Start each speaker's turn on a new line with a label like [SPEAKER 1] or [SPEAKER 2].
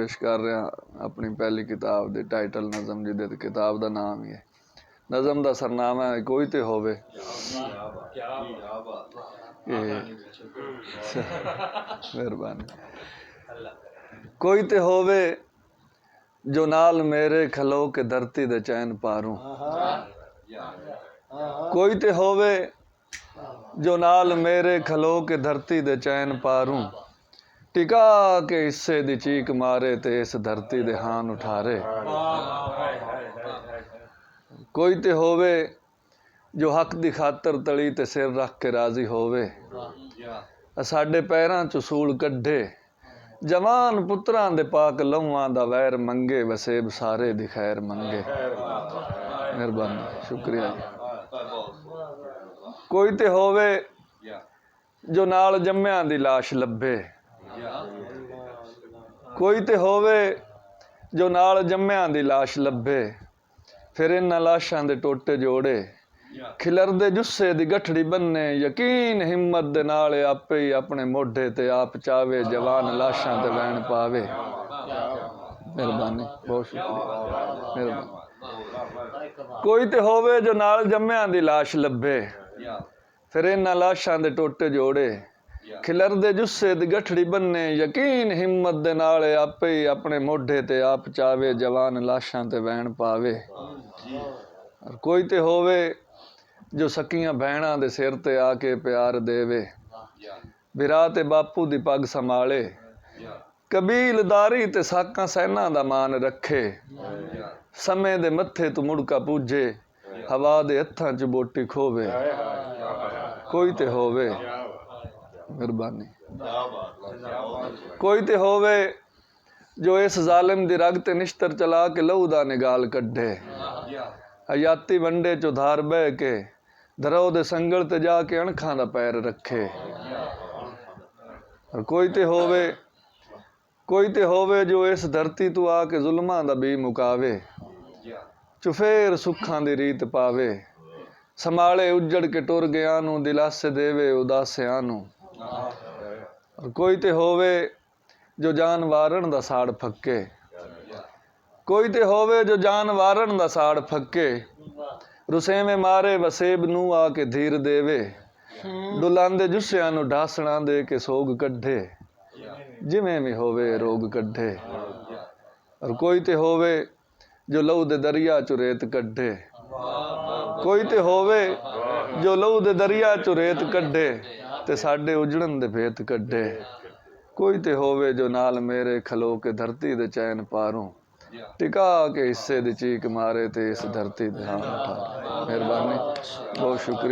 [SPEAKER 1] पेश कर रहा अपनी पहली किताब दे टाइटल नज़म जिहदे किताब दा नाम ही है। नज़म दा सरनामा है कोई ते होवे। मेहरबानी। कोई ते होवे जो नाल मेरे खलो के धरती दे चैन पारूं। कोई ते होवे जो नाल मेरे खलो के धरती दे चैन पारूं। टिका के हिस्से दी चीक मारे ते इस धरती दे हान उठारे। कोई ते होवे जो हक दी खातर तली ते सिर रख के राजी होवे। साडे पैरां चों सूल कड्ढे जवान पुत्रां दे पाक लहूआं दा वैर मंगे वसेब सारे दी खैर मंगे। मेहरबानी शुक्रिया जी। कोई ते होवे जो नाल जम्मियां दी लाश लभे। कोई ते होवे जो नाल जम्मियां दी लाश लभे। फिर इन्हां लाशां दे टोटे जोड़े खिलरदे जुस्से दी गठड़ी बन्ने यकीन हिम्मत दे नाल आपे ही अपने मोढे ते आप चावे जवान लाशां ते वैन पावे। मेहरबानी बहुत शुक्रिया मेहरबानी। कोई ते होवे जो नाल जम्मियां दी लाश लभे। फिर इन्हां लाशां दे टोटे जोड़े खिलरदे जुस्से दी गठड़ी बन्ने यकीन हिम्मत दे नाल आपे ही अपने मोढे ते आप चावे जवान लाशां ते वैन पावे। और कोई ते होवे जो सकियां भैणां दे सिर ते आके प्यार देवे। बिरा ते बापू दी पग संभाले कबीलदारी ते साकां सैना दा मान रखे। समय दे मत्थे तू मुड़का पूजे हवा दे हत्थां च बोटी खोवे। कोई ते होवे मेहरबानी। कोई ते होवे जो इस जालिम दी रग ते निश्तर चला के लहू दा निगाल कड्ढे। हयाती वंडे चो धार बह के धरो दे संगल ते जाके अणखां दा पैर रखे। और कोई ते होवे जो इस धरती तू आके जुल्मां दा बी मुकावे। चुफेर सुखां दी रीत पावे संभाले उजड़ के टुर गया नू दिलासे देवे उदासियां नू। और कोई ते होवे जो जान वारन दा साड़ फक्के। कोई ते होवे जो जान वारन दा साड़ फक्के रुसेवें मारे वसेब नू आके धीर देवे। डुलांदे जुस्सियां नू ढासणा दे के सोग कड्ढे जिवें भी होवे रोग कड्ढे। और कोई ते होवे जो लहू दे दरिया चो रेत कड्ढे। कोई ते होवे जो लहू दे दरिया चो रेत कड्ढे ते साडे उजड़न दे भेत कड्ढे। कोई ते होवे जो नाल मेरे खलो के धरती दे चैन पारूं। टिका के हिस्से दी चीक मारे ते इस धरती दे हान उठारे। मेहरबानी बहुत शुक्रिया।